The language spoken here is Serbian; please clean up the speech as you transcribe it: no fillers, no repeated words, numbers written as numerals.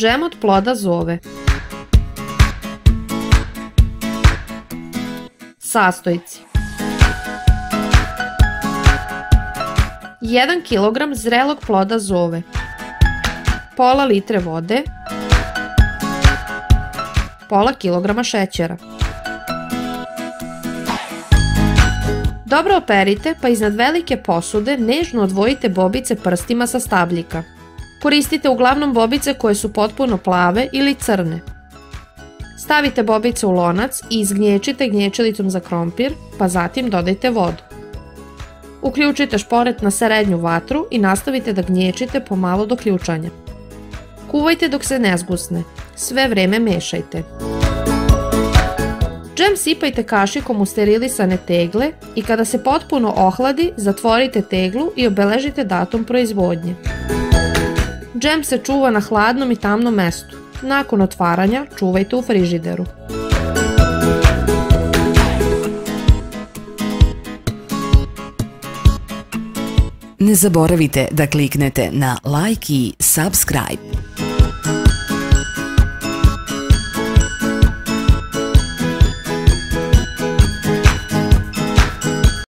Džem od ploda zove. Sastojci: 1 kg zrelog ploda zove, pola litre vode, pola kilograma šećera. Dobro operite pa iznad velike posude nežno odvojite bobice prstima sa stabljika. Koristite uglavnom bobice koje su potpuno plave ili crne. Stavite bobice u lonac i izgnječite gnječelicom za krompir, pa zatim dodajte vodu. Uključite šporet na srednju vatru i nastavite da gnječite pomalo do ključanja. Kuvajte dok se ne zgusne, sve vreme mešajte. Džem sipajte kašikom u sterilisane tegle i kada se potpuno ohladi, zatvorite teglu i obeležite datum proizvodnje. Džem se čuva na hladnom i tamnom mestu. Nakon otvaranja čuvajte u frižideru. Ne zaboravite da kliknete na like i subscribe.